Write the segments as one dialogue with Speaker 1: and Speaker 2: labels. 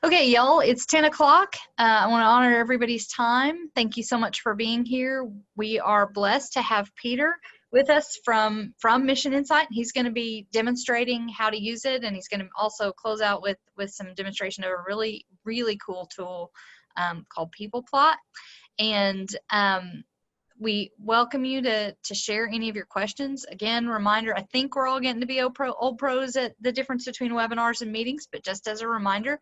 Speaker 1: Okay, y'all, it's 10 o'clock. I want to honor everybody's time. Thank you so much for being here. We are blessed to have Peter with us from Mission Insight. He's going to be demonstrating how to use it, and he's going to also close out with some demonstration of a really, really cool tool called People Plot. And we welcome you to share any of your questions. Again, reminder, I think we're all getting to be old pros at the difference between webinars and meetings, but just as a reminder,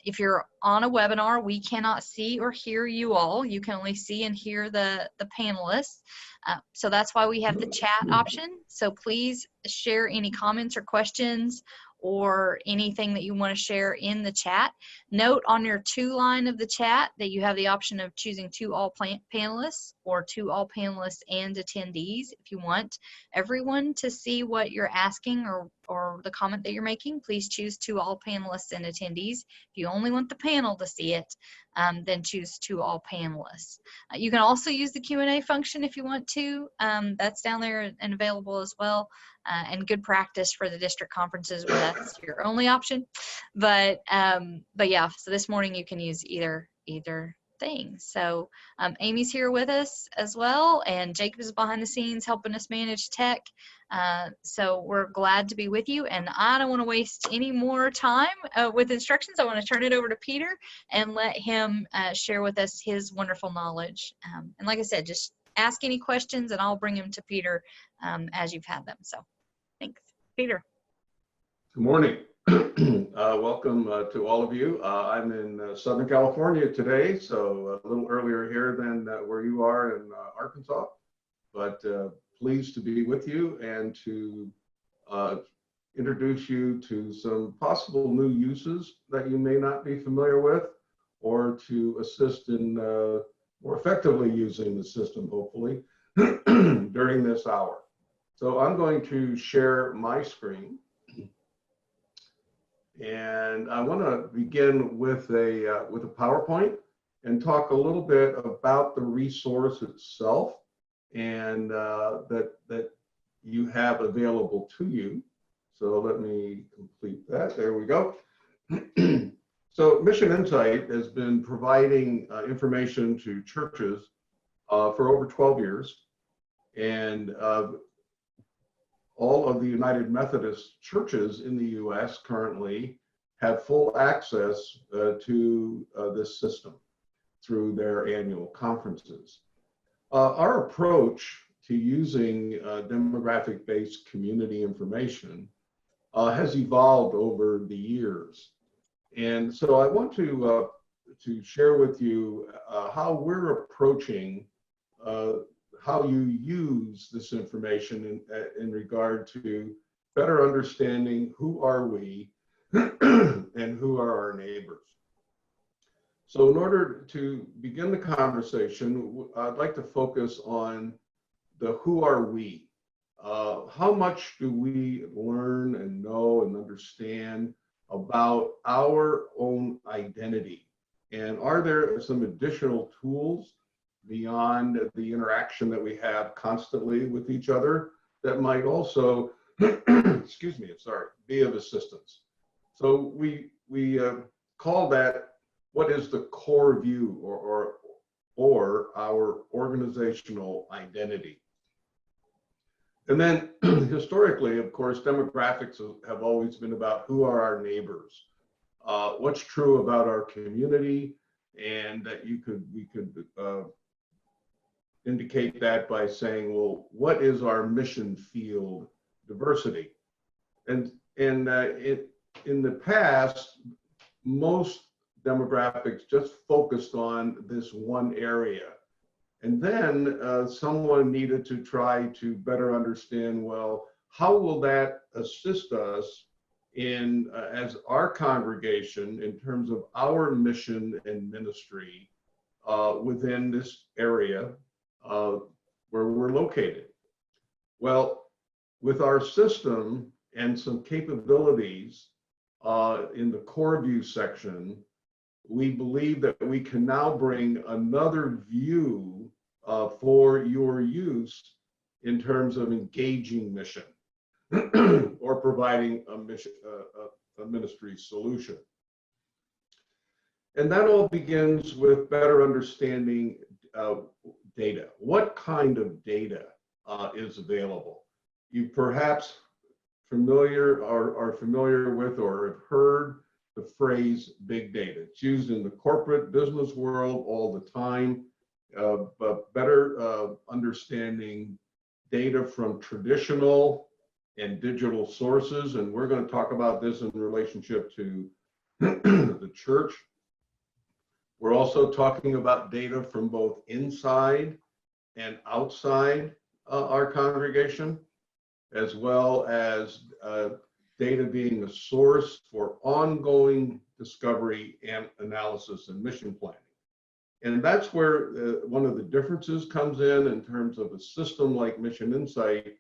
Speaker 1: if you're on a webinar, we cannot see or hear you all. You can only see and hear the panelists. So that's why we have the chat option. So please share any comments or questions or anything that you want to share in the chat. Note on your to line of the chat that you have the option of choosing to all panelists or to all panelists and attendees. If you want everyone to see what you're asking or the comment that you're making, please choose to all panelists and attendees. If you only want the panel to see it, then choose to all panelists. You can also use the Q&A function if you want to. That's down there and available as well. And good practice for the district conferences where that's your only option. But yeah, so this morning you can use either thing. So Amy's here with us as well, and Jacob is behind the scenes helping us manage tech. So we're glad to be with you, and I don't want to waste any more time with instructions. I want to turn it over to Peter and let him share with us his wonderful knowledge. And like I said, just ask any questions and I'll bring them to Peter as you've had them. So thanks. Peter.
Speaker 2: Good morning. Welcome to all of you. I'm in Southern California today, so a little earlier here than where you are in Arkansas, but pleased to be with you and to introduce you to some possible new uses that you may not be familiar with, or to assist in more effectively using the system, hopefully, during this hour. So I'm going to share my screen. And I want to begin with a PowerPoint and talk a little bit about the resource itself and that you have available to you. So let me complete that. There we go. So Mission Insight has been providing information to churches for over 12 years, and all of the United Methodist churches in the U.S. currently have full access to this system through their annual conferences. Our approach to using demographic-based community information has evolved over the years. And so I want to share with you how we're approaching how you use this information in regard to better understanding who are we and who are our neighbors. So in order to begin the conversation, I'd like to focus on the who are we. How much do we learn and know and understand about our own identity? And are there some additional tools beyond the interaction that we have constantly with each other that might also, excuse me, sorry, be of assistance? So we call that, what is the core view or our organizational identity? And then historically, of course, demographics have always been about who are our neighbors, what's true about our community, and that we could indicate that by saying, well, what is our mission field diversity? And in the past, most demographics just focused on this one area. And then someone needed to try to better understand, well, how will that assist us in, as our congregation, in terms of our mission and ministry within this area where we're located? Well, with our system and some capabilities in the core view section, we believe that we can now bring another view for your use in terms of engaging mission or providing a mission, a ministry solution. And that all begins with better understanding data. What kind of data is available? You perhaps are familiar with or have heard the phrase big data. It's used in the corporate business world all the time, but better understanding data from traditional and digital sources. And we're going to talk about this in relationship to the church. We're also talking about data from both inside and outside our congregation, as well as data being a source for ongoing discovery and analysis and mission planning. And that's where one of the differences comes in terms of a system like Mission Insight,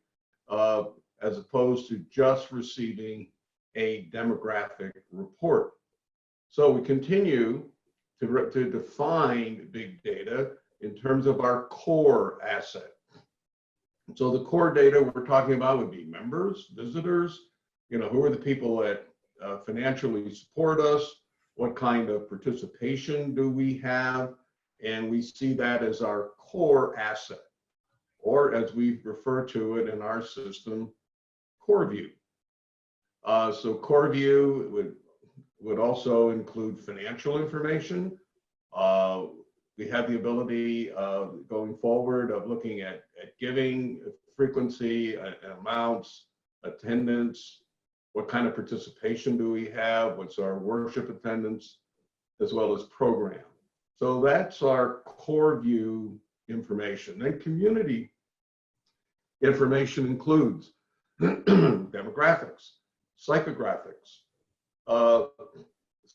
Speaker 2: as opposed to just receiving a demographic report. So we continue to define big data in terms of our core asset. So the core data we're talking about would be members, visitors, who are the people that financially support us, what kind of participation do we have, and we see that as our core asset, or as we refer to it in our system, core view. So core view would also include financial information. We have the ability going forward of looking at giving frequency, amounts, attendance, what kind of participation do we have, what's our worship attendance, as well as program. So that's our core view information. Then community information includes demographics, psychographics,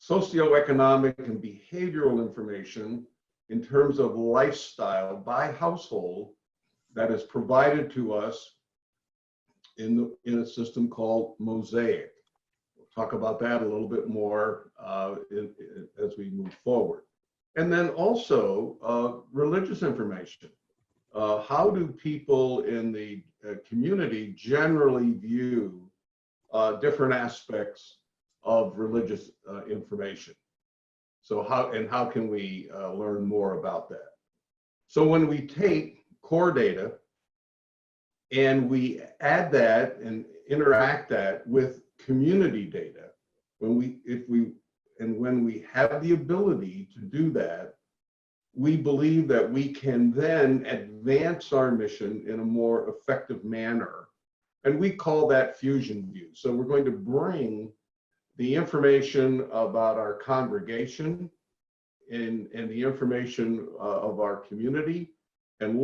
Speaker 2: socioeconomic and behavioral information in terms of lifestyle by household that is provided to us in a system called Mosaic. We'll talk about that a little bit more as we move forward. And then also religious information. How do people in the community generally view different aspects of religious information? So how can we learn more about that? So when we take core data and we add that and interact that with community data, when we have the ability to do that, we believe that we can then advance our mission in a more effective manner. And we call that fusion view. So we're going to bring the information about our congregation and the information of our community, and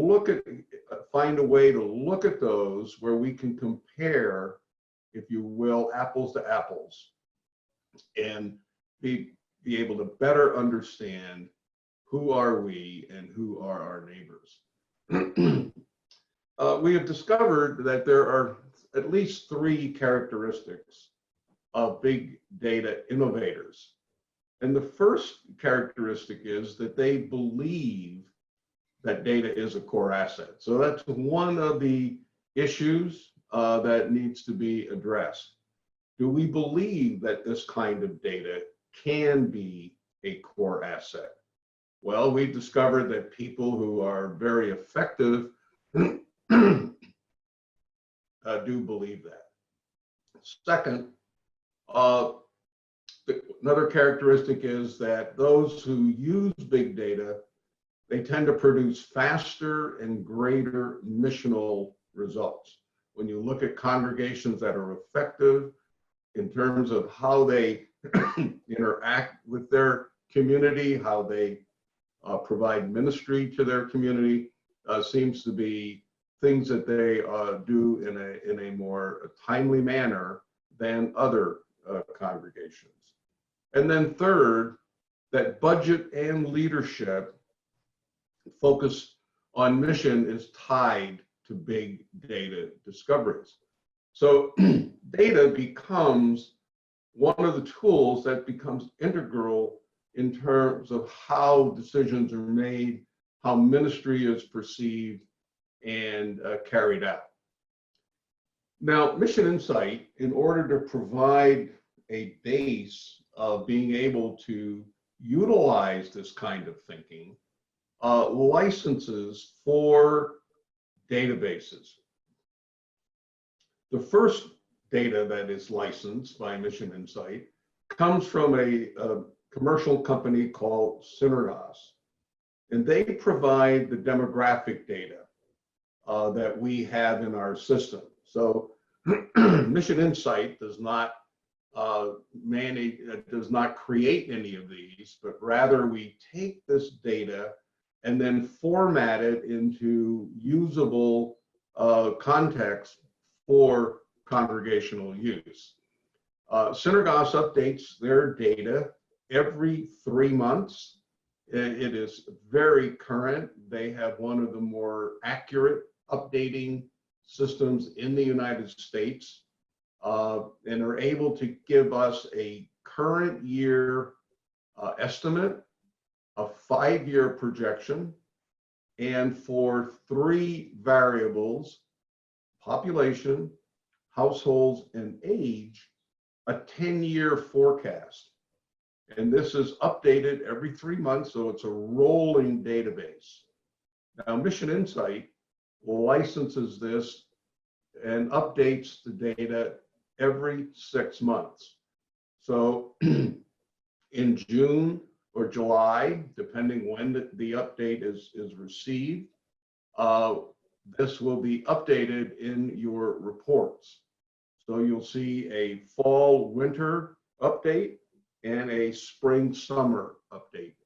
Speaker 2: find a way to look at those where we can compare, if you will, apples to apples, and be able to better understand who are we and who are our neighbors. We have discovered that there are at least 3 characteristics of big data innovators. And the first characteristic is that they believe that data is a core asset. So that's one of the issues that needs to be addressed. Do we believe that this kind of data can be a core asset? Well, we've discovered that people who are very effective do believe that. Second, another characteristic is that those who use big data, they tend to produce faster and greater missional results. When you look at congregations that are effective in terms of how they interact with their community, how they provide ministry to their community, seems to be things that they do in a more timely manner than other congregations. And then third, that budget and leadership focus on mission is tied to big data discoveries. So data becomes one of the tools that becomes integral in terms of how decisions are made, how ministry is perceived and carried out. Now, Mission Insight, in order to provide a base of being able to utilize this kind of thinking, licenses for databases. The first data that is licensed by Mission Insight comes from a commercial company called Synergos, and they provide the demographic data that we have in our system. So Mission Insight does not manage, does not create any of these, but rather we take this data and then format it into usable context for congregational use. Synergos updates their data every 3 months. It is very current. They have one of the more accurate updating systems in the United States, and are able to give us a current year estimate, a 5-year projection, and for 3 variables, population, households, and age, a 10-year forecast. And this is updated every 3 months, so it's a rolling database. Now, Mission Insight licenses this and updates the data every 6 months. So in June or July, depending when the update is received, this will be updated in your reports. So you'll see a fall winter update and a spring summer update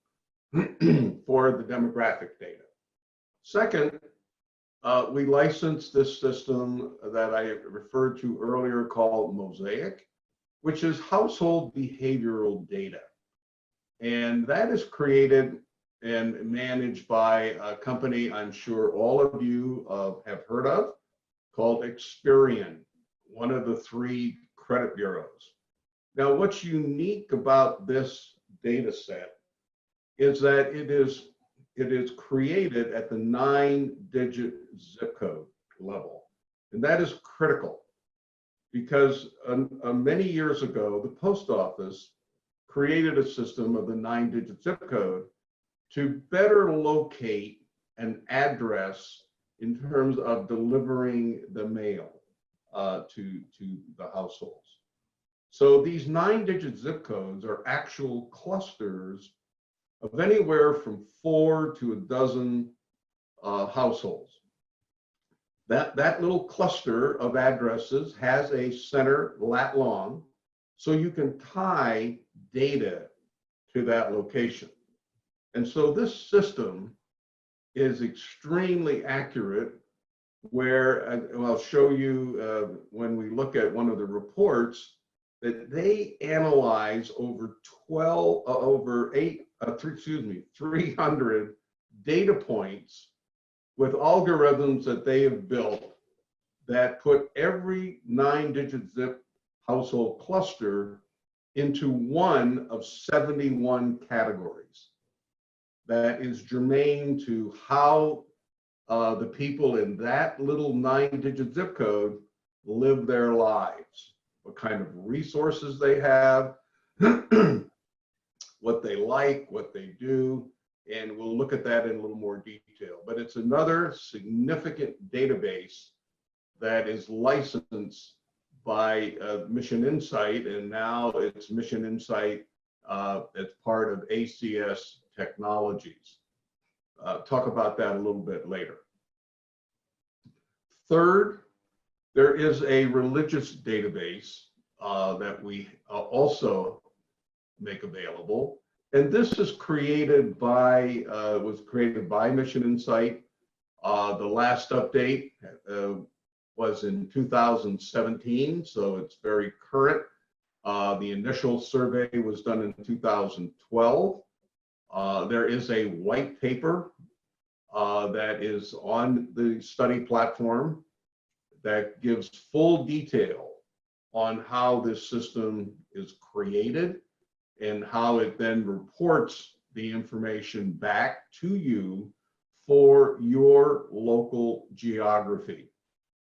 Speaker 2: for the demographic data. Second, we licensed this system that I referred to earlier called Mosaic, which is household behavioral data. And that is created and managed by a company I'm sure all of you have heard of, called Experian, one of the 3 credit bureaus. Now, what's unique about this data set is that it is created at the 9-digit zip code level. And that is critical because many years ago, the post office created a system of the 9-digit zip code to better locate an address in terms of delivering the mail to the households. So these 9-digit zip codes are actual clusters of anywhere from 4 to a dozen households. That little cluster of addresses has a center lat long, so you can tie data to that location. And so this system is extremely accurate, where I'll show you when we look at one of the reports that they analyze over 300 data points with algorithms that they have built that put every 9-digit zip household cluster into one of 71 categories that is germane to how the people in that little 9-digit zip code live their lives, what kind of resources they have, what they like, what they do, and we'll look at that in a little more detail. But it's another significant database that is licensed by Mission Insight, and now it's Mission Insight as part of ACS Technologies. Talk about that a little bit later. Third, there is a religious database that we also make available. And this is created by, was created by Mission Insight. The last update was in 2017, so it's very current. The initial survey was done in 2012. There is a white paper that is on the study platform that gives full detail on how this system is created and how it then reports the information back to you for your local geography.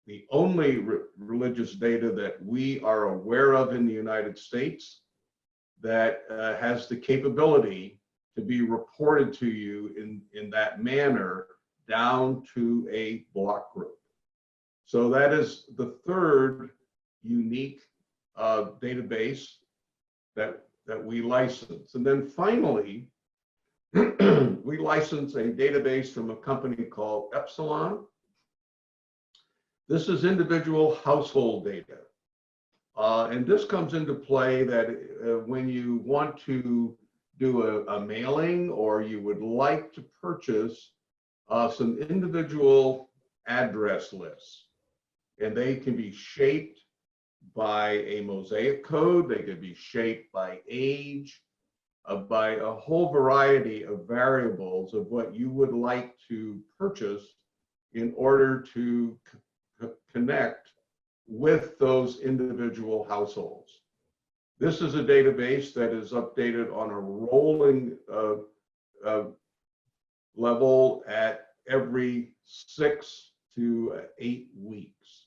Speaker 2: The only religious data that we are aware of in the United States that has the capability to be reported to you in that manner down to a block group. So that is the third unique database that we license. And then finally, we license a database from a company called Epsilon. This is individual household data. And this comes into play that when you want to do a mailing, or you would like to purchase some individual address lists, and they can be shaped by a Mosaic code, they could be shaped by age, by a whole variety of variables of what you would like to purchase in order to connect with those individual households. This is a database that is updated on a rolling level at every 6 to 8 weeks.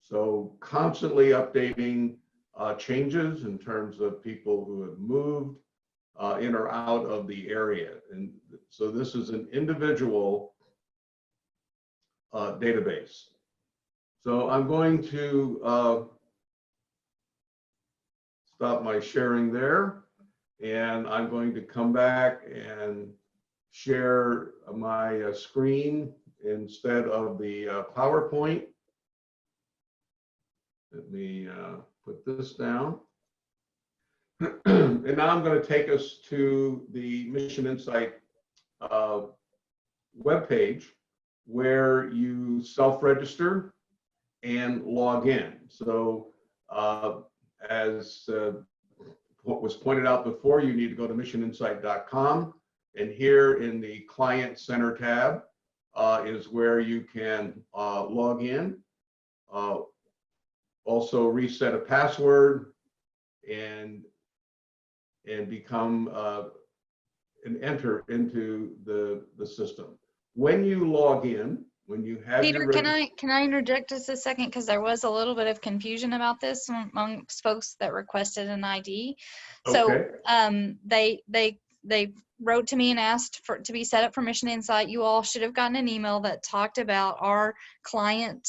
Speaker 2: So constantly updating changes in terms of people who have moved in or out of the area. And so this is an individual database. So I'm going to stop my sharing there, and I'm going to come back and share my screen instead of the PowerPoint. Let me put this down. And now I'm going to take us to the Mission Insight webpage, where you self-register and log in. So as what was pointed out before, you need to go to missioninsight.com, and here in the Client Center tab is where you can log in, also reset a password, and become and enter into the system. When you log in, when you have
Speaker 1: Peter,
Speaker 2: your
Speaker 1: can I interject just a second, because there was a little bit of confusion about this amongst folks that requested an ID.
Speaker 2: Okay.
Speaker 1: So they wrote to me and asked for to be set up for Mission Insight. You all should have gotten an email that talked about our client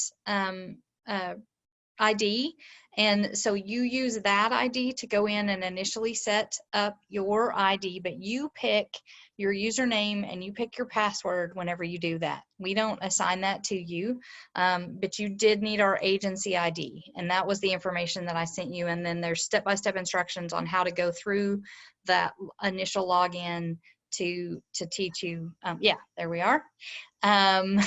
Speaker 1: ID. And so you use that ID to go in and initially set up your ID, but you pick your username and you pick your password whenever you do that. We don't assign that to you, but you did need our agency ID, and that was the information that I sent you. And then there's step-by-step instructions on how to go through that initial login to teach you. Yeah, there we are. And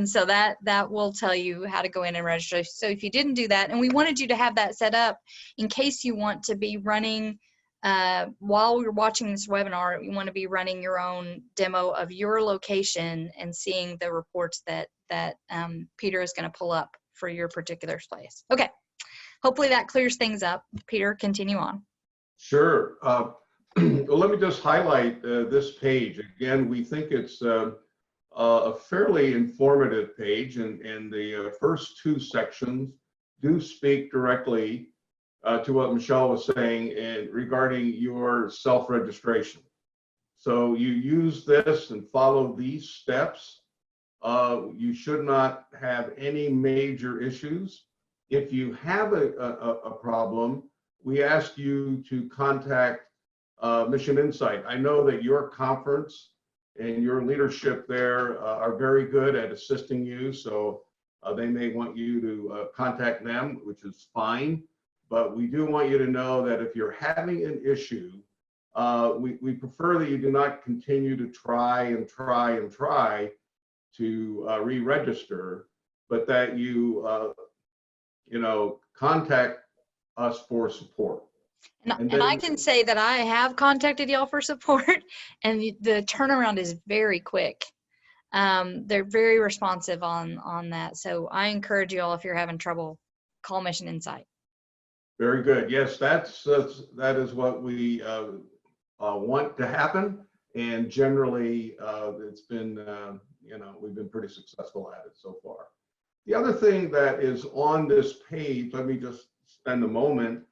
Speaker 1: so that will tell you how to go in and register. So if you didn't do that, and we wanted you to have that set up in case you want to be running, while we're watching this webinar, you want to be running your own demo of your location and seeing the reports that Peter is going to pull up for your particular place. Okay, hopefully that clears things up. Peter, continue on.
Speaker 2: Sure. Well, let me just highlight this page. Again, we think it's a fairly informative page, and the first two sections do speak directly to what Michelle was saying regarding your self-registration. So you use this and follow these steps. You should not have any major issues. If you have a problem, we ask you to contact Mission Insight. I know that your conference and your leadership there are very good at assisting you, so they may want you to contact them, which is fine. But we do want you to know that if you're having an issue, we prefer that you do not continue to try to re-register, but that you contact us for support.
Speaker 1: And I can say that I have contacted y'all for support, and the turnaround is very quick. They're very responsive on that. So I encourage you all, if you're having trouble, call Mission Insight.
Speaker 2: Very good. Yes, that is what we want to happen, and generally it's been we've been pretty successful at it so far. The other thing that is on this page, let me just spend a moment.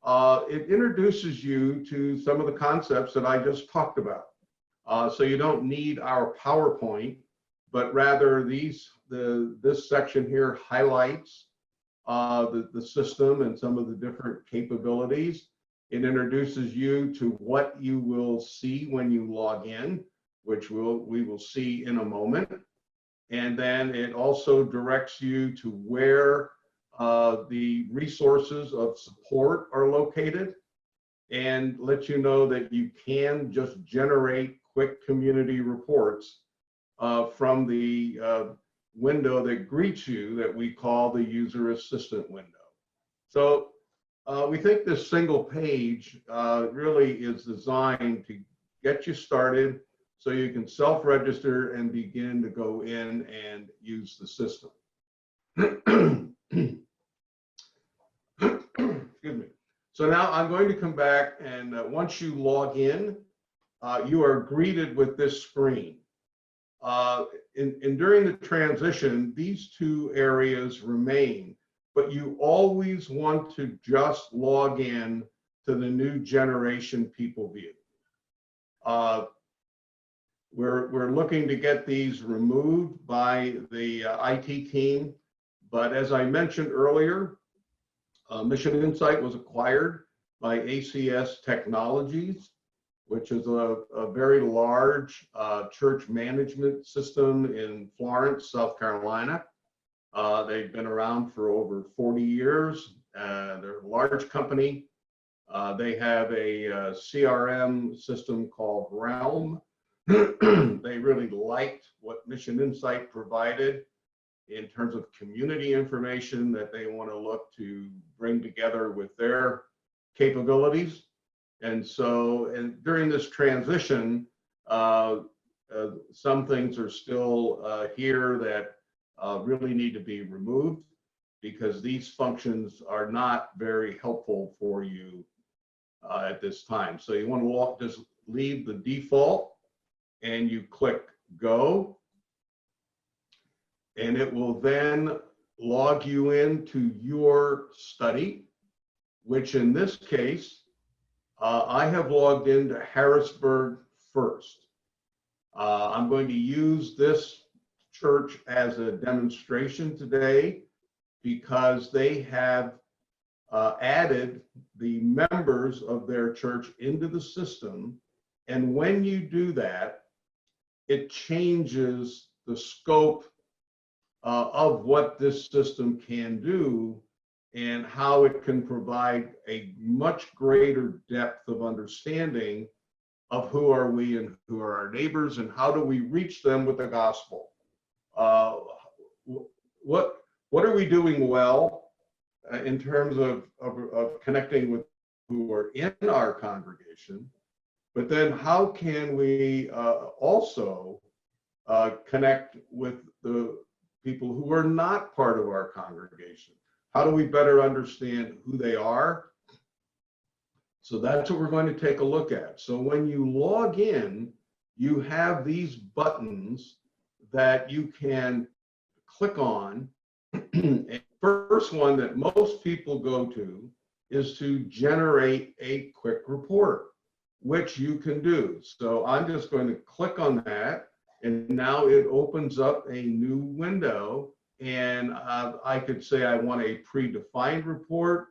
Speaker 2: it introduces you to some of the concepts that I just talked about. So you don't need our PowerPoint, but rather this section here highlights the system and some of the different capabilities. It introduces you to what you will see when you log in, which we will see in a moment. And then it also directs you to where the resources of support are located, and lets you know that you can just generate quick community reports from the window that greets you that we call the user assistant window. So we think this single page really is designed to get you started so you can self-register and begin to go in and use the system. Excuse me. So now I'm going to come back, and once you log in, you are greeted with this screen. During the transition, these two areas remain, but you always want to just log in to the new generation people view. We're looking to get these removed by the IT team, but as I mentioned earlier, Mission Insight was acquired by ACS Technologies, which is a very large church management system in Florence, South Carolina. They've been around for over 40 years. They're a large company. They have a CRM system called Realm. They really liked what Mission Insight provided in terms of community information that they want to look to bring together with their capabilities. And so, during this transition, some things are still here that really need to be removed, because these functions are not very helpful for you at this time. So you want to just leave the default, and you click go, and it will then log you into your study, which in this case, I have logged into Harrisburg First. I'm going to use this church as a demonstration today because they have added the members of their church into the system. And when you do that, it changes the scope of what this system can do and how it can provide a much greater depth of understanding of who are we and who are our neighbors, and how do we reach them with the gospel. What are we doing well in terms of connecting with who are in our congregation, but then how can we also connect with the people who are not part of our congregation? How do we better understand who they are? So that's what we're going to take a look at. So when you log in, you have these buttons that you can click on. And first one that most people go to is to generate a quick report, which you can do. So I'm just going to click on that, and now it opens up a new window, and I could say I want a predefined report,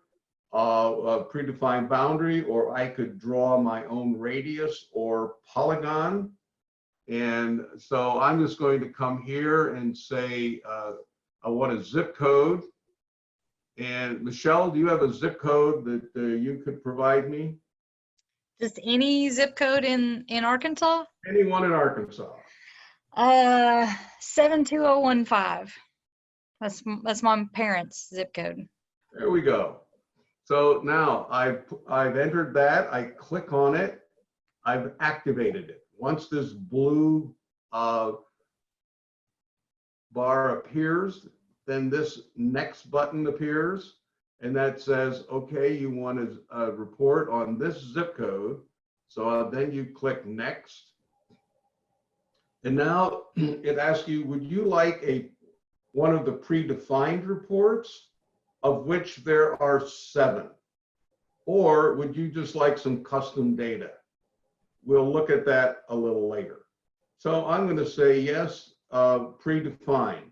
Speaker 2: a predefined boundary, or I could draw my own radius or polygon. And so I'm just going to come here and say I want a zip code. And Michelle, do you have a zip code that you could provide me?
Speaker 1: Just any zip code in Arkansas?
Speaker 2: Anyone in Arkansas.
Speaker 1: 72015. That's my parents' zip code.
Speaker 2: There we go. So now I've entered that. I click on it. I've activated it. Once this blue bar appears, then this next button appears, and that says, okay, you want a report on this zip code. So then you click next. And now it asks you, would you like one of the predefined reports, of which there are 7. Or would you just like some custom data? We'll look at that a little later. So I'm going to say yes, predefined.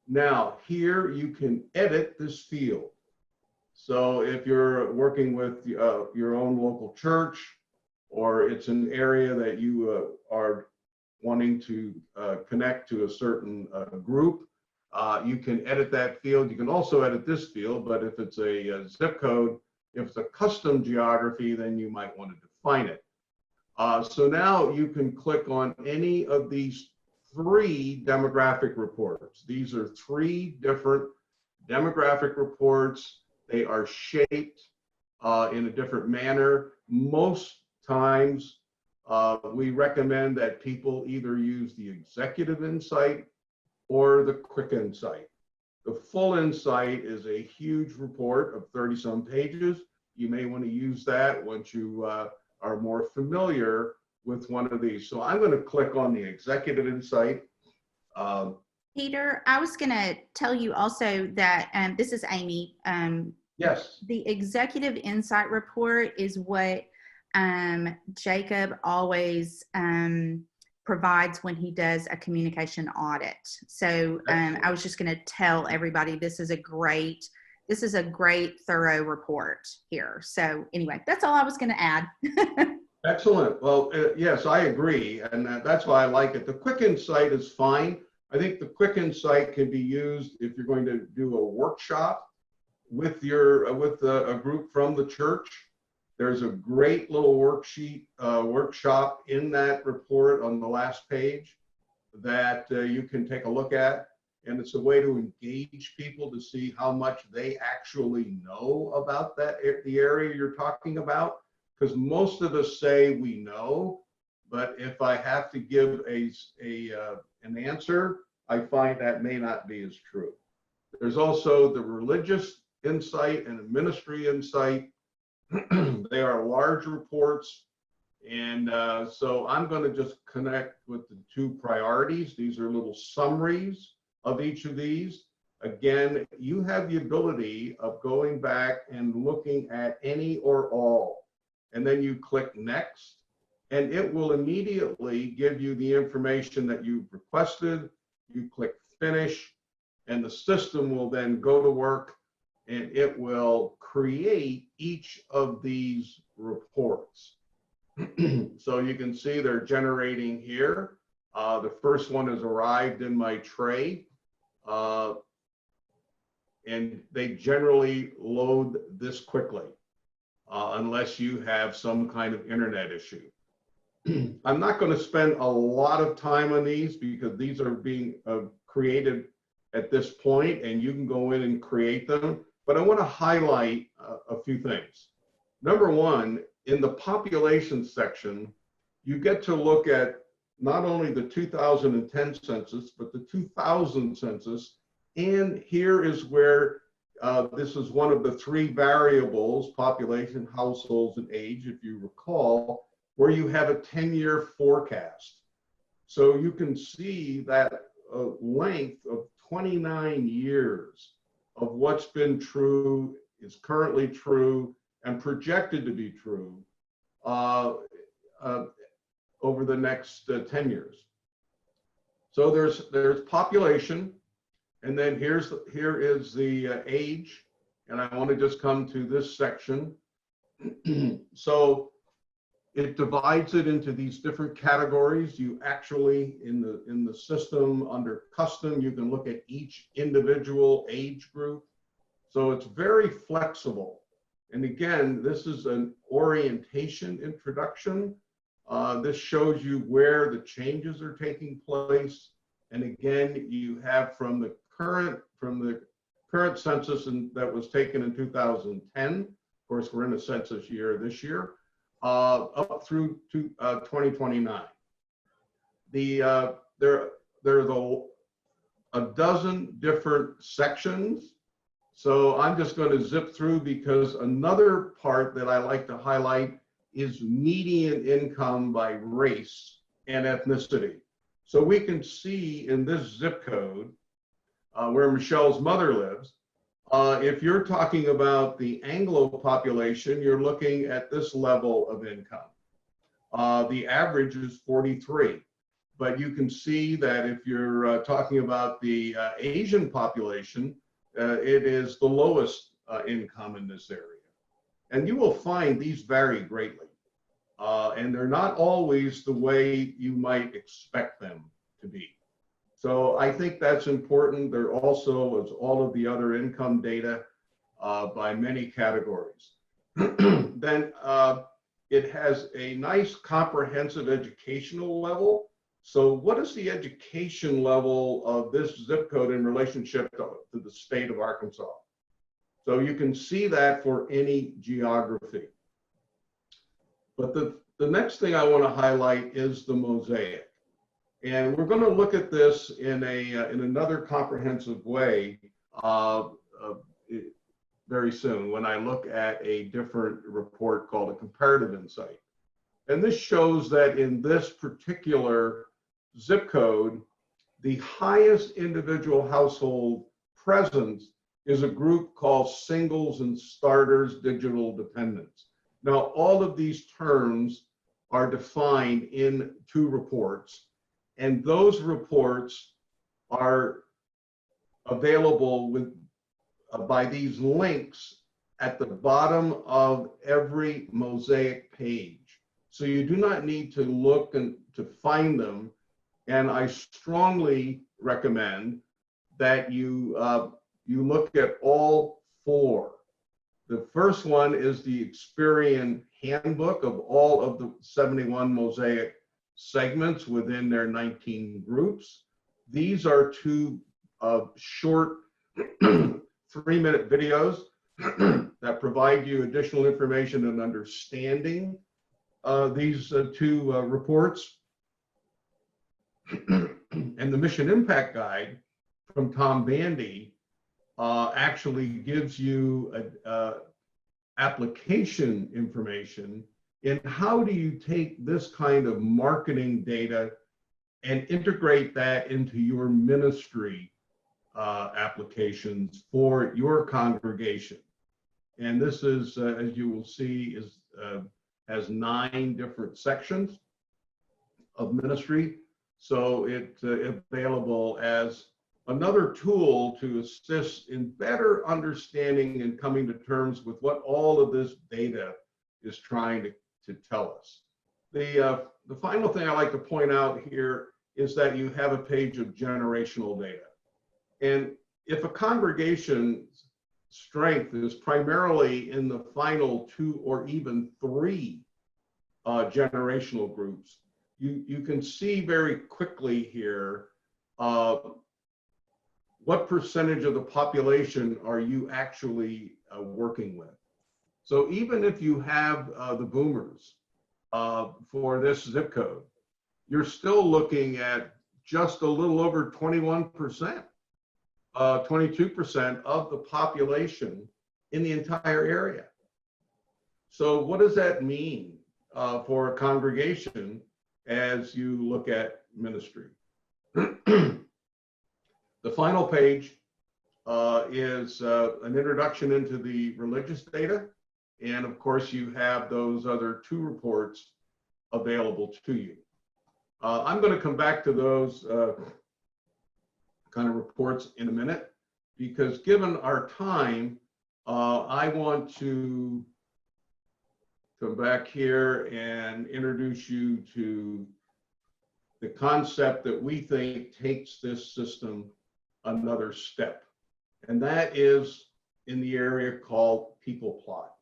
Speaker 2: Now here you can edit this field. So if you're working with your own local church, or it's an area that you are wanting to connect to a certain group, you can edit that field. You can also edit this field, but if it's a zip code, if it's a custom geography, then you might want to define it. So now you can click on any of these 3 demographic reports. These are 3 different demographic reports. They are shaped in a different manner. Most times, we recommend that people either use the Executive Insight or the Quick Insight. The Full Insight is a huge report of 30-some pages. You may want to use that once you are more familiar with one of these. So I'm going to click on the Executive Insight.
Speaker 3: Peter, I was going to tell you also that this is Amy.
Speaker 2: Yes.
Speaker 3: The Executive Insight report is what Jacob always provides when he does a communication audit. So I was just going to tell everybody this is a great thorough report here. So anyway, that's all I was going to add.
Speaker 2: Excellent. Well, yes, I agree. And that's why I like it. The Quick Insight is fine. I think the Quick Insight can be used if you're going to do a workshop with a group from the church. There's a great little worksheet, workshop in that report on the last page that you can take a look at. And it's a way to engage people to see how much they actually know about the area you're talking about. Because most of us say we know, but if I have to give an answer, I find that may not be as true. There's also the Religious Insight and the Ministry Insight. They are large reports. And so I'm going to just connect with the 2 priorities. These are little summaries of each of these. Again, you have the ability of going back and looking at any or all, and then you click next, and it will immediately give you the information that you've requested. You click finish, and the system will then go to work, and it will create each of these reports. So you can see they're generating here. The first one has arrived in my tray. And they generally load this quickly, unless you have some kind of internet issue. I'm not going to spend a lot of time on these because these are being created at this point, and you can go in and create them. But I want to highlight a few things. Number one, in the population section, you get to look at not only the 2010 census, but the 2000 census. And here is where this is one of the 3 variables, population, households, and age, if you recall, where you have a 10-year forecast. So you can see that length of 29 years of what's been true, is currently true, and projected to be true over the next 10 years. So there's population, and then here is the age, and I want to just come to this section. So it divides it into these different categories. You actually, in the system under custom, you can look at each individual age group. So it's very flexible. And again, this is an orientation introduction. This shows you where the changes are taking place. And again, you have from the current census that was taken in 2010. Of course, we're in a census year this year. Up through to 2029. There's a dozen different sections. So I'm just going to zip through because another part that I like to highlight is median income by race and ethnicity. So we can see in this zip code where Michelle's mother lives, If you're talking about the Anglo population, you're looking at this level of income. The average is 43. But you can see that if you're talking about the Asian population, it is the lowest income in this area. And you will find these vary greatly. And they're not always the way you might expect them to be. So I think that's important. There also is all of the other income data by many categories. Then it has a nice comprehensive educational level. So what is the education level of this zip code in relationship to the state of Arkansas? So you can see that for any geography. But the next thing I want to highlight is the mosaic. And we're going to look at this in another comprehensive way very soon when I look at a different report called a Comparative Insight. And this shows that in this particular zip code, the highest individual household presence is a group called singles and starters digital dependents. Now, all of these terms are defined in 2 reports, and those reports are available by these links at the bottom of every Mosaic page. So you do not need to look to find them. And I strongly recommend that you look at all 4. The first one is the Experian Handbook of all of the 71 Mosaic segments within their 19 groups. These are 2 short 3-minute videos that provide you additional information and understanding these 2 reports. And the Mission Impact Guide from Tom Bandy actually gives you application information in how do you take this kind of marketing data and integrate that into your ministry applications for your congregation. And this is, as you will see, has 9 different sections of ministry. So it's available as another tool to assist in better understanding and coming to terms with what all of this data is trying to tell us. The final thing I like to point out here is that you have a page of generational data. And if a congregation's strength is primarily in the final 2 or even 3 generational groups, you can see very quickly here what percentage of the population are you actually working with. So even if you have the boomers for this zip code, you're still looking at just a little over 21%, 22% of the population in the entire area. So what does that mean for a congregation as you look at ministry? The final page is an introduction into the religious data. And of course, you have those other 2 reports available to you. I'm going to come back to those kind of reports in a minute, because given our time, I want to come back here and introduce you to the concept that we think takes this system another step. And that is in the area called people plot.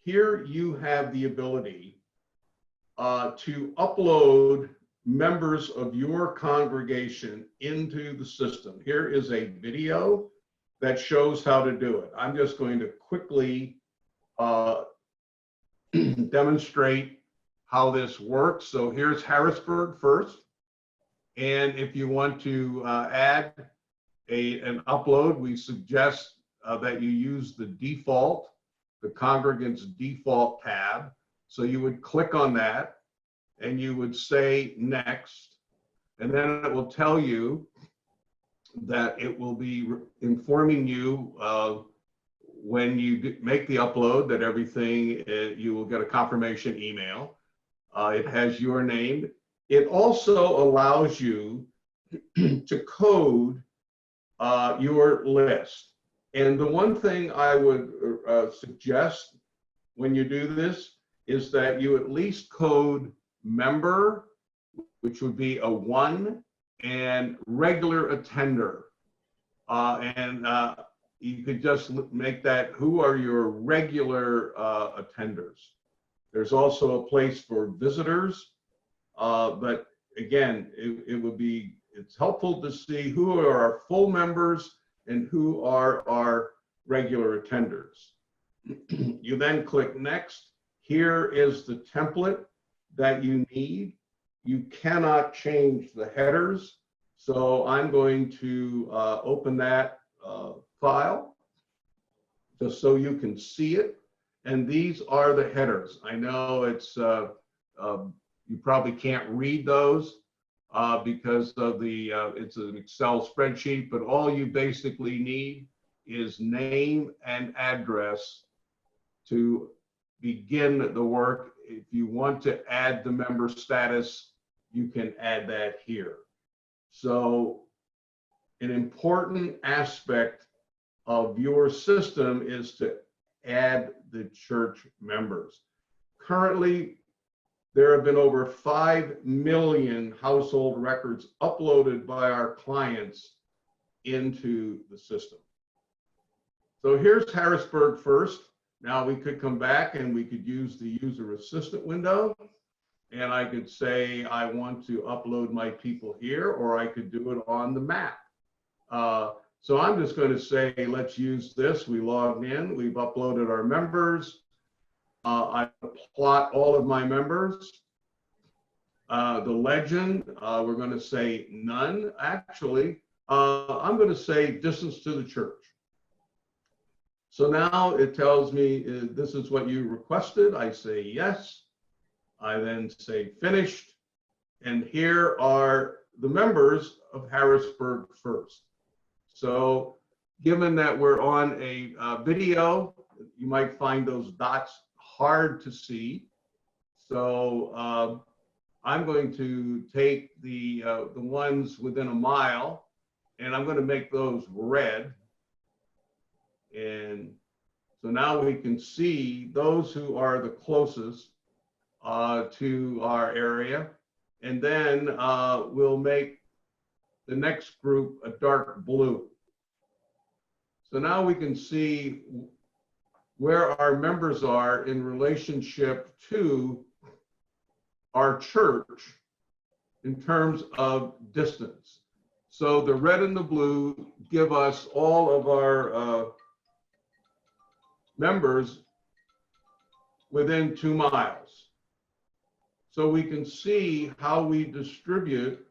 Speaker 2: Here you have the ability to upload members of your congregation into the system. Here is a video that shows how to do it. I'm just going to quickly demonstrate how this works. So here's Harrisburg first. And if you want to add an upload, we suggest that you use the default, the Congregant's default tab. So you would click on that and you would say next, and then it will tell you that it will be informing you when you make the upload that everything, you will get a confirmation email. It has your name. It also allows you to code your list. And the one thing I would suggest when you do this is that you at least code member, which would be a 1, and regular attender. You could just make that, who are your regular attenders? There's also a place for visitors, but again, it's helpful to see who are our full members and who are our regular attenders. You then click next. Here is the template that you need. You cannot change the headers. So I'm going to open that file just so you can see it. And these are the headers. I know it's you probably can't read those because of the it's an Excel spreadsheet, but all you basically need is name and address to begin the work. If you want to add the member status, you can add that here. So an important aspect of your system is to add the church members. Currently, there have been over 5 million household records uploaded by our clients into the system. So here's Harrisburg first. Now we could come back and we could use the user assistant window. And I could say, I want to upload my people here, or I could do it on the map. So I'm just going to say, let's use this. We logged in, we've uploaded our members. I plot all of my members. The legend, we're going to say none. Actually, I'm going to say distance to the church. So now it tells me this is what you requested. I say yes. I then say finished. And here are the members of Harrisburg First. So given that we're on a video, you might find those dots hard to see. So I'm going to take the ones within a mile, and I'm going to make those red. And so now we can see those who are the closest to our area. And then we'll make the next group a dark blue. So now we can see where our members are in relationship to our church in terms of distance. So the red and the blue give us all of our members within 2 miles. So we can see how we distribute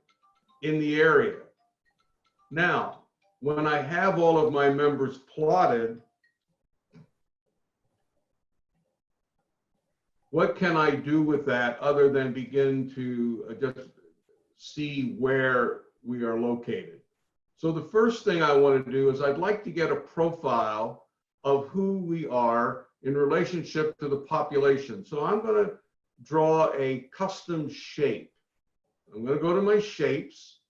Speaker 2: in the area. Now, when I have all of my members plotted, what can I do with that other than begin to just see where we are located? So the first thing I want to do is I'd like to get a profile of who we are in relationship to the population. So I'm going to draw a custom shape. I'm going to go to my shapes,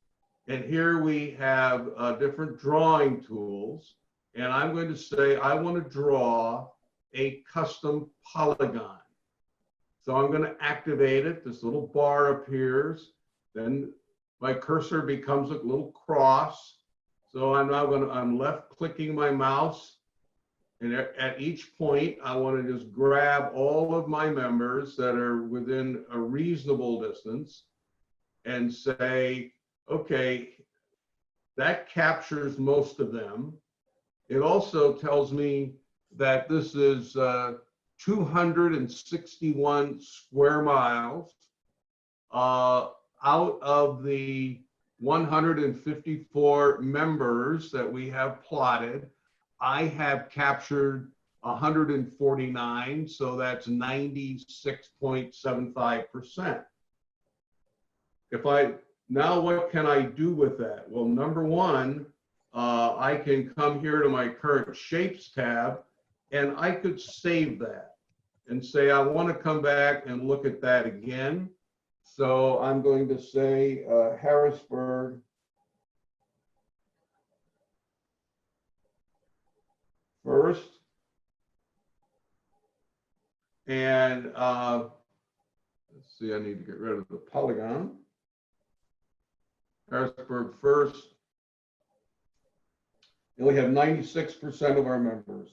Speaker 2: and here we have different drawing tools. And I'm going to say I want to draw a custom polygon. So I'm going to activate it. This little bar appears. Then my cursor becomes a little cross. So I'm left clicking my mouse. And at each point, I want to just grab all of my members that are within a reasonable distance and say, okay, that captures most of them. It also tells me that this is 261 square miles out of the 154 members that we have plotted. I have captured 149, so that's 96.75%. Now what can I do with that? Well, number one, I can come here to my current shapes tab, and I could save that and say, I want to come back and look at that again. So I'm going to say Harrisburg first. And let's see, I need to get rid of the Polygon. Harrisburg first. And we have 96% of our members.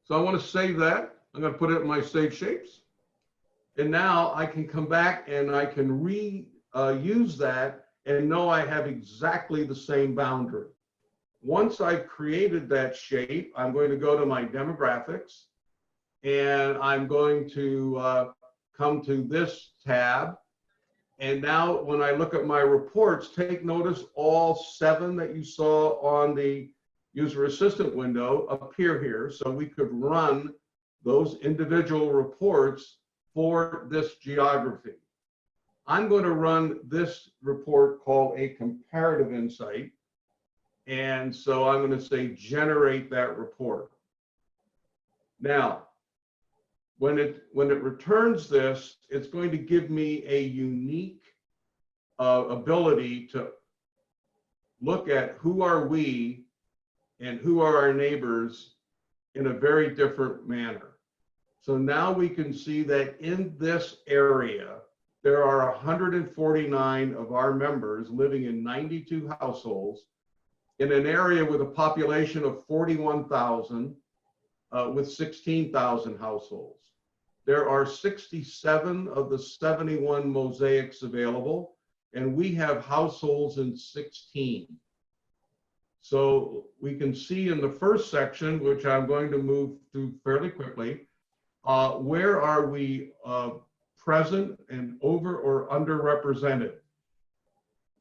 Speaker 2: So I want to save that. I'm going to put it in my save shapes. And now I can come back and I can reuse that and know I have exactly the same boundary. Once I've created that shape, I'm going to go to my demographics, and I'm going to come to this tab. And now when I look at my reports, take notice all 7 that you saw on the user assistant window appear here. So we could run those individual reports for this geography. I'm going to run this report called a Comparative Insight. And so I'm going to say generate that report. Now, when it returns this, it's going to give me a unique ability to look at who are we and who are our neighbors in a very different manner. So now we can see that in this area, there are 149 of our members living in 92 households in an area with a population of 41,000 with 16,000 households. There are 67 of the 71 mosaics available, and we have households in 16. So we can see in the first section, which I'm going to move through fairly quickly, where are we present and over or underrepresented.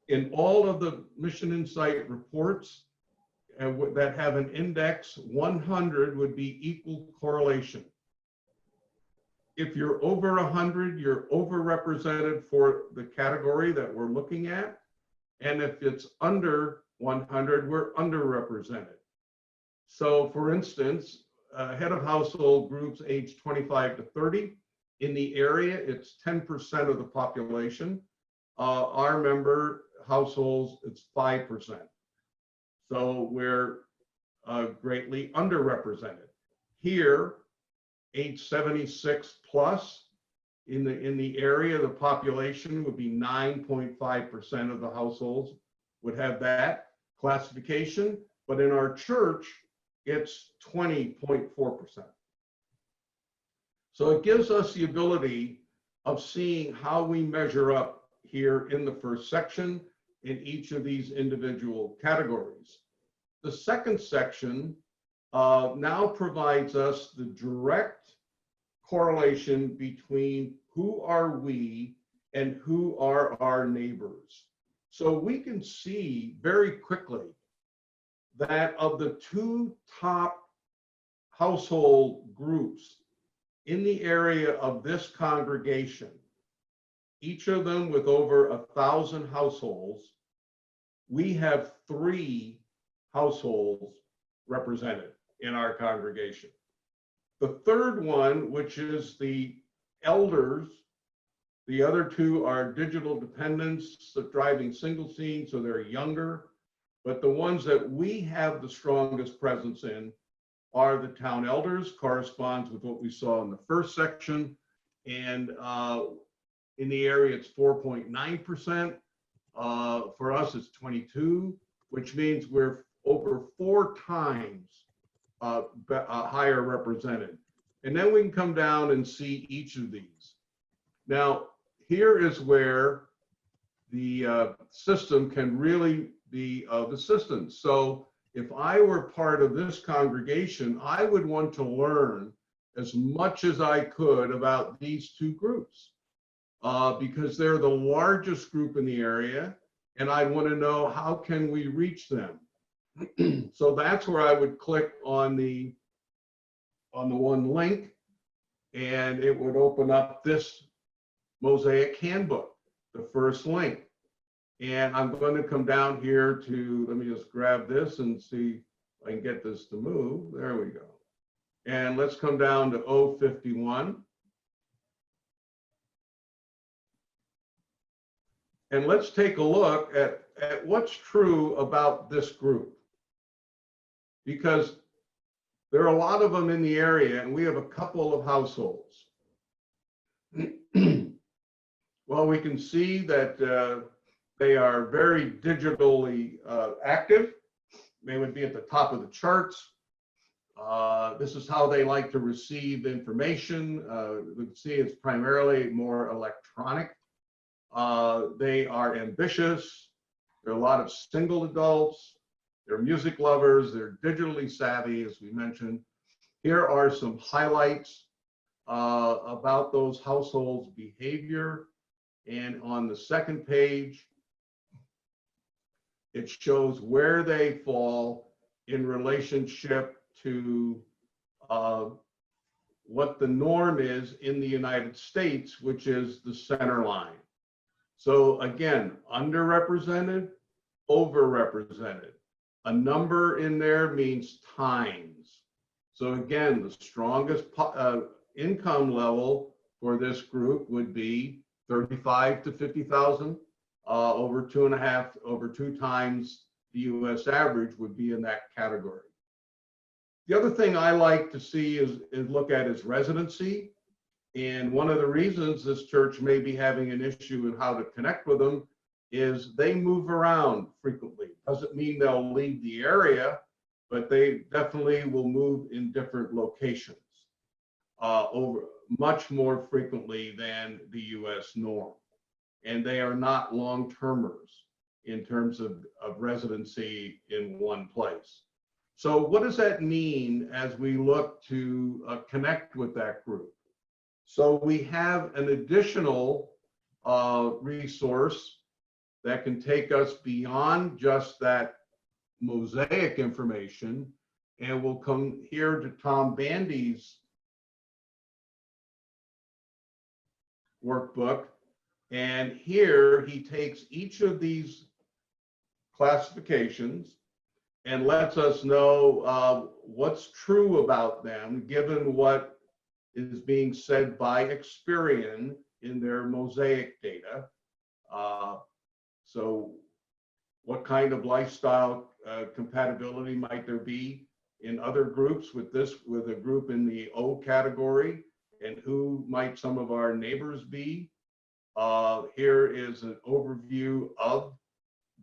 Speaker 2: In all of the Mission Insight reports that have an index, 100 would be equal correlation. If you're over 100, you're overrepresented for the category that we're looking at. And if it's under 100, we're underrepresented. So for instance, head of household groups age 25 to 30, in the area, it's 10% of the population. Our member households, it's 5%. So we're greatly underrepresented. Here, age 76 plus, in the area, the population would be 9.5% of the households would have that classification, but in our church, it's 20.4%. So it gives us the ability of seeing how we measure up here in the first section in each of these individual categories. The second section now provides us the direct correlation between who are we and who are our neighbors. So we can see very quickly that of the 2 top household groups in the area of this congregation, each of them with over 1,000 households, we have 3 households represented in our congregation. The third one, which is the elders, the other 2 are digital dependents, so driving single scene, so they're younger. But the ones that we have the strongest presence in are the town elders, corresponds with what we saw in the first section. And in the area, it's 4.9%. For us, it's 22, which means we're over 4 times higher represented. And then we can come down and see each of these. Now, here is where the system can really be of assistance. So if I were part of this congregation, I would want to learn as much as I could about these 2 groups because they're the largest group in the area, and I want to know how can we reach them. So that's where I would click on the one link, and it would open up this Mosaic Handbook, the first link. And I'm going to come down here to, let me just grab this and see if I can get this to move. There we go. And let's come down to 051. And let's take a look at what's true about this group. Because there are a lot of them in the area, and we have a couple of households. Well, we can see that they are very digitally active. They would be at the top of the charts. This is how they like to receive information. We can see it's primarily more electronic. They are ambitious. There are a lot of single adults. They're music lovers. They're digitally savvy, as we mentioned. Here are some highlights about those households' behavior. And on the second page, it shows where they fall in relationship to what the norm is in the United States, which is the center line. So again, underrepresented, overrepresented. A number in there means times. So again, the strongest income level for this group would be 35 to 50,000. Over 2 times the US average would be in that category. The other thing I like to see is look at is residency. And one of the reasons this church may be having an issue in how to connect with them is they move around frequently. Doesn't mean they'll leave the area, but they definitely will move in different locations over much more frequently than the US norm. And they are not long-termers in terms of residency in one place. So what does that mean as we look to connect with that group? So we have an additional resource that can take us beyond just that Mosaic information, and we'll come here to Tom Bandy's workbook. And here he takes each of these classifications and lets us know what's true about them, given what is being said by Experian in their Mosaic data. So what kind of lifestyle compatibility might there be in other groups with a group in the O category, and who might some of our neighbors be? Here is an overview of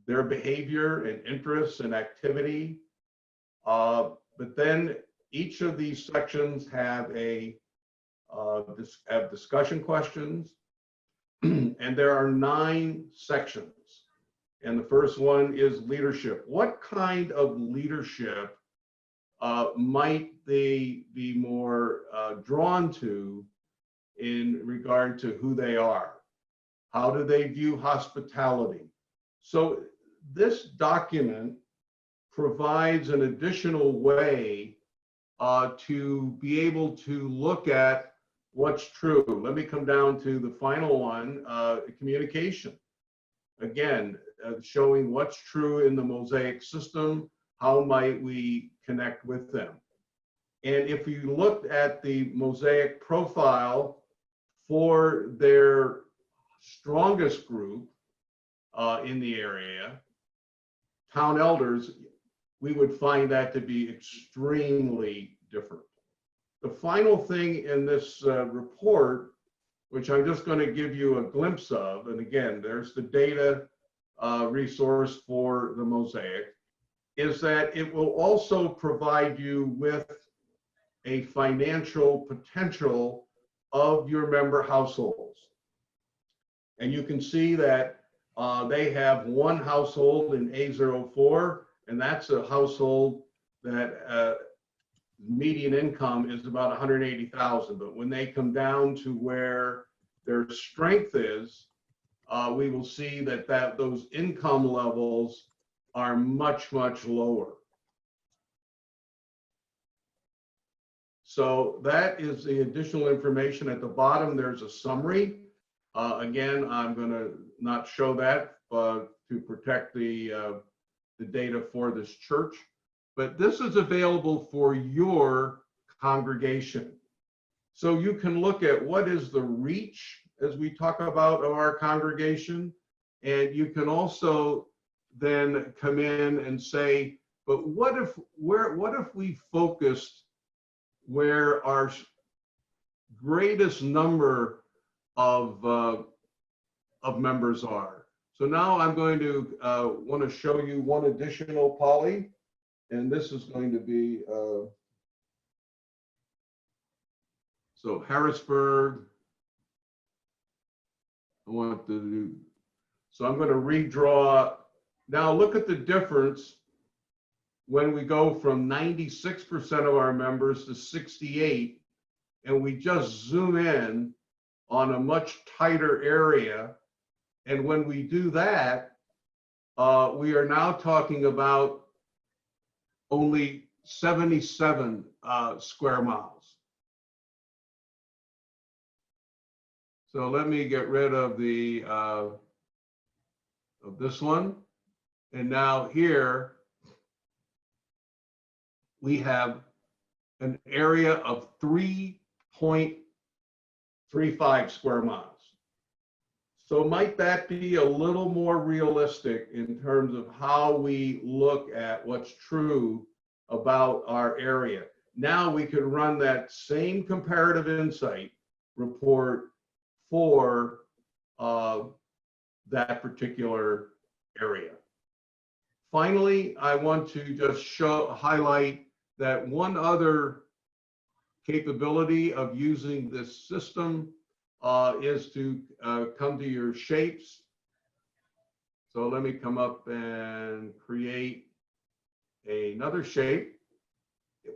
Speaker 2: their behavior and interests and activity. But then each of these sections have discussion questions, and there are 9 sections. And the first one is leadership. What kind of leadership might they be more drawn to in regard to who they are? How do they view hospitality? So this document provides an additional way to be able to look at what's true. Let me come down to the final one, communication. Again, showing what's true in the Mosaic system, how might we connect with them? And if you looked at the Mosaic profile for their strongest group in the area, town elders, we would find that to be extremely different. The final thing in this report, which I'm just going to give you a glimpse of, and again, there's the data resource for the Mosaic, is that it will also provide you with a financial potential of your member households. And you can see that they have one household in A04, and that's a household that median income is about 180,000. But when they come down to where their strength is, we will see that those income levels are much, much lower. So that is the additional information. At the bottom, there's a summary Again, I'm going to not show that to protect the data for this church, but this is available for your congregation. So you can look at what is the reach, as we talk about, of our congregation, and you can also then come in and say, but what if we focused where our greatest number of members are? So now I'm going to want to show you one additional poly, and this is going to be so Harrisburg. I want to do, so I'm going to redraw. Now look at the difference when we go from 96% of our members to 68, and we just zoom in on a much tighter area. And when we do that, we are now talking about only 77 square miles. So let me get rid of the of this one. And now here we have an area of 3.35 square miles. So might that be a little more realistic in terms of how we look at what's true about our area? Now we could run that same comparative insight report for that particular area. Finally, I want to just highlight that one other capability of using this system is to come to your shapes. So let me come up and create another shape.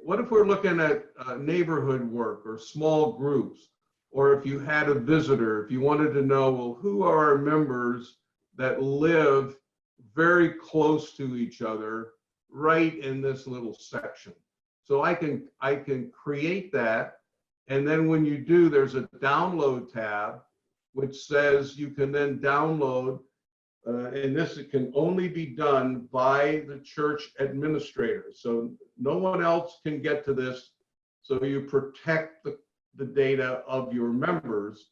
Speaker 2: What if we're looking at neighborhood work or small groups, or if you had a visitor, if you wanted to know, well, who are our members that live very close to each other right in this little section? So I can create that. And then when you do, there's a download tab, which says you can then download, and this can only be done by the church administrator. So no one else can get to this. So you protect the data of your members.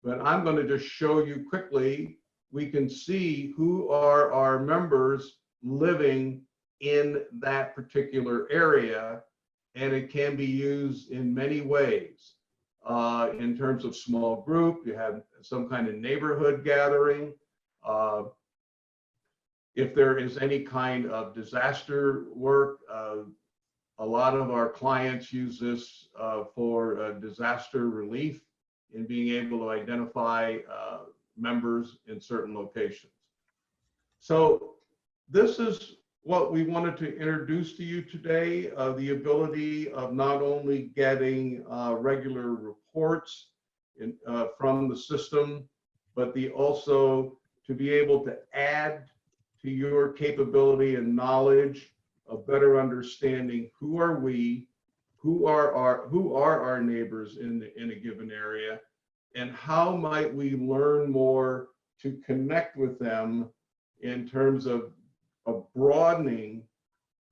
Speaker 2: But I'm going to just show you quickly. We can see who are our members living in that particular area. And it can be used in many ways. In terms of small group, you have some kind of neighborhood gathering. If there is any kind of disaster work, a lot of our clients use this for disaster relief in being able to identify members in certain locations. So this is what we wanted to introduce to you today, the ability of not only getting regular reports from the system, but also to be able to add to your capability and knowledge of better understanding who are we, who are our neighbors in a given area, and how might we learn more to connect with them in terms of broadening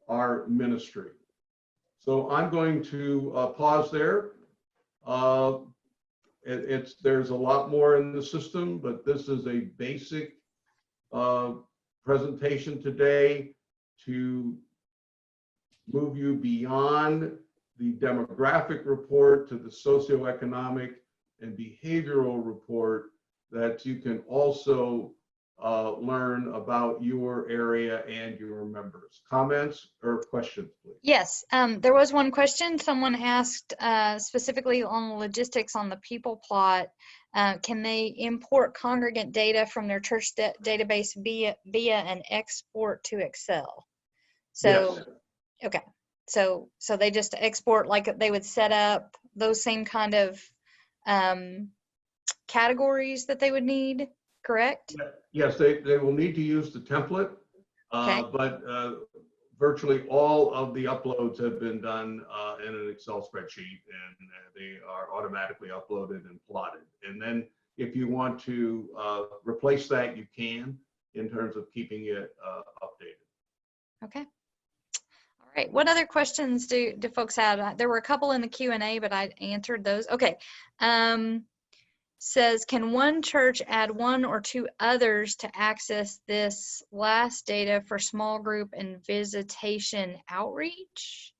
Speaker 2: our ministry. So I'm going to pause there. There's a lot more in the system, but this is a basic presentation today to move you beyond the demographic report to the socioeconomic and behavioral report, that you can also learn about your area and your members. Comments or questions, please?
Speaker 1: Yes, there was one question. Someone asked specifically on the logistics on the people plot. Can they import congregant data from their church database via an export to Excel? So,
Speaker 2: Yes.
Speaker 1: Okay. So they just export, like they would set up those same kind of categories that they would need, correct?
Speaker 2: Yes, they will need to use the template,
Speaker 1: Okay.
Speaker 2: but virtually all of the uploads have been done in an Excel spreadsheet, and they are automatically uploaded and plotted. And then if you want to replace that, you can, in terms of keeping it updated.
Speaker 1: Okay. All right. What other questions do folks have? There were a couple in the Q&A, but I answered those. Okay. Says, can one church add one or two others to access this last data for small group and visitation outreach?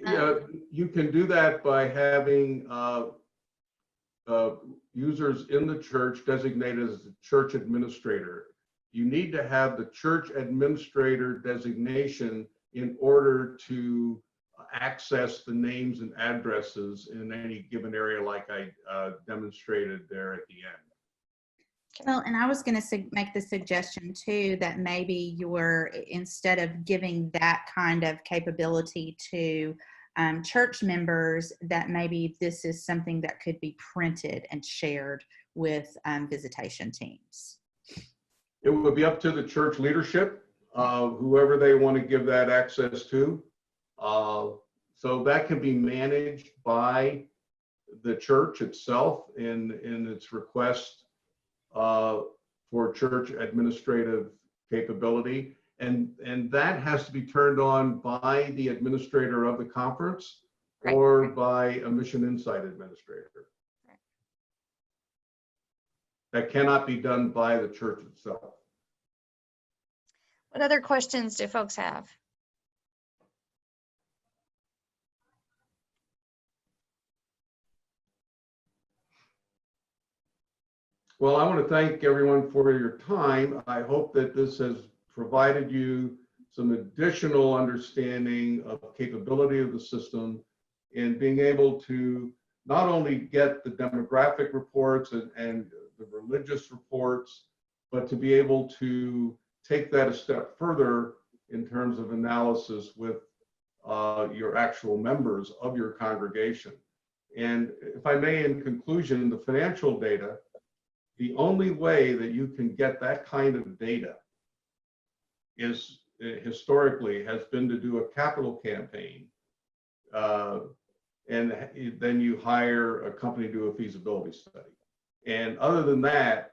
Speaker 2: Yeah, you can do that by having users in the church designated as the church administrator. You need to have the church administrator designation in order to access the names and addresses in any given area, like I demonstrated there at the end.
Speaker 3: Well, and I was going to make the suggestion too that maybe instead of giving that kind of capability to church members, that maybe this is something that could be printed and shared with visitation teams.
Speaker 2: It would be up to the church leadership, whoever they want to give that access to. So that can be managed by the church itself in its request for church administrative capability. And that has to be turned on by the administrator of the conference, right, or by a Mission Insight administrator. Right. That cannot be done by the church itself.
Speaker 1: What other questions do folks have?
Speaker 2: Well, I want to thank everyone for your time. I hope that this has provided you some additional understanding of the capability of the system and being able to not only get the demographic reports and the religious reports, but to be able to take that a step further in terms of analysis with your actual members of your congregation. And if I may, in conclusion, the financial data, the only way that you can get that kind of data is historically has been to do a capital campaign, and then you hire a company to do a feasibility study. And other than that,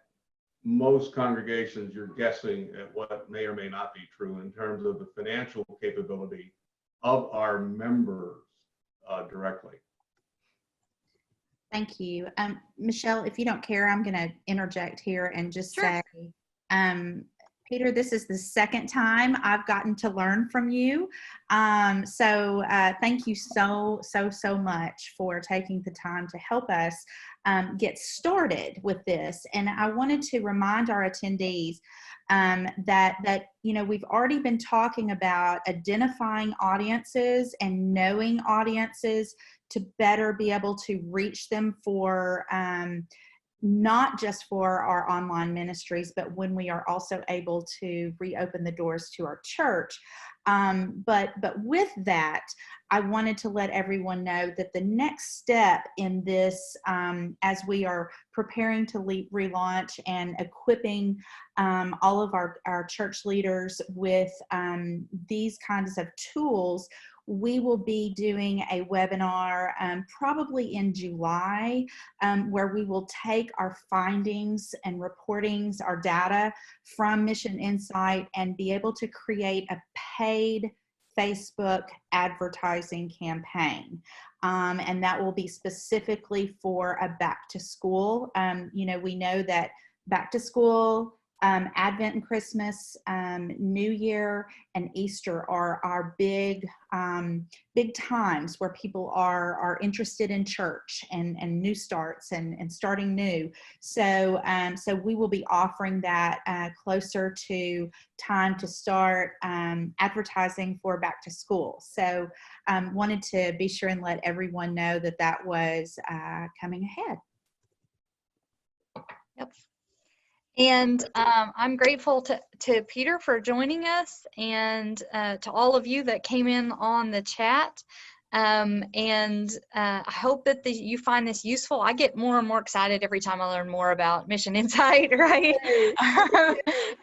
Speaker 2: most congregations, you're guessing at what may or may not be true in terms of the financial capability of our members directly.
Speaker 3: Thank you. Michelle, if you don't care, I'm going to interject here and just
Speaker 1: Sure.
Speaker 3: say, Peter, this is the second time I've gotten to learn from you. So thank you so much for taking the time to help us get started with this. And I wanted to remind our attendees that we've already been talking about identifying audiences and knowing audiences to better be able to reach them for not just for our online ministries, but when we are also able to reopen the doors to our church. But with that, I wanted to let everyone know that the next step in this, as we are preparing to relaunch and equipping all of our church leaders with these kinds of tools, we will be doing a webinar probably in July, where we will take our findings and reportings, our data from Mission Insight, and be able to create a paid Facebook advertising campaign. And that will be specifically for a back to school. We know that back to school, Advent and Christmas, New Year and Easter are our big times where people are interested in church and new starts and starting new. So we will be offering that closer to time to start advertising for back to school. So wanted to be sure and let everyone know that was coming ahead.
Speaker 1: Yep. And I'm grateful to Peter for joining us, and to all of you that came in on the chat. I hope that you find this useful. I get more and more excited every time I learn more about Mission Insight, right?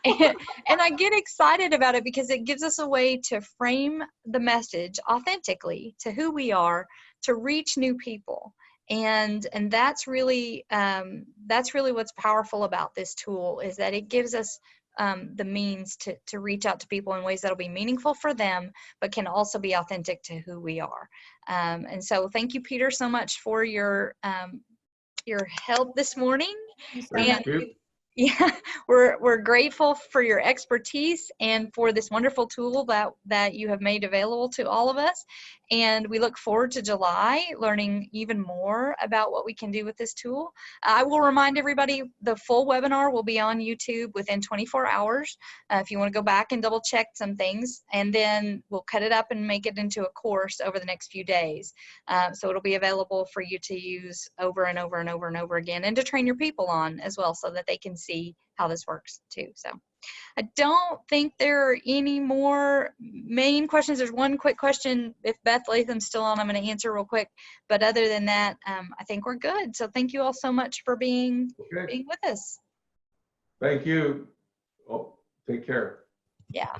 Speaker 1: and I get excited about it because it gives us a way to frame the message authentically to who we are, to reach new people. And that's really what's powerful about this tool, is that it gives us the means to reach out to people in ways that'll be meaningful for them, but can also be authentic to who we are. And so thank you, Peter, so much for your help this morning.
Speaker 2: Thank you.
Speaker 1: Yeah, we're grateful for your expertise and for this wonderful tool that you have made available to all of us. And we look forward to July, learning even more about what we can do with this tool. I will remind everybody, the full webinar will be on YouTube within 24 hours. If you want to go back and double check some things, and then we'll cut it up and make it into a course over the next few days. So it'll be available for you to use over and over and over and over again, and to train your people on as well, so that they can see how this works too. So I don't think there are any more main questions. There's one quick question. If Beth Latham's still on, I'm going to answer real quick. But other than that, I think we're good. So thank you all so much for being with us.
Speaker 2: Thank you. Oh, take care.
Speaker 1: Yeah.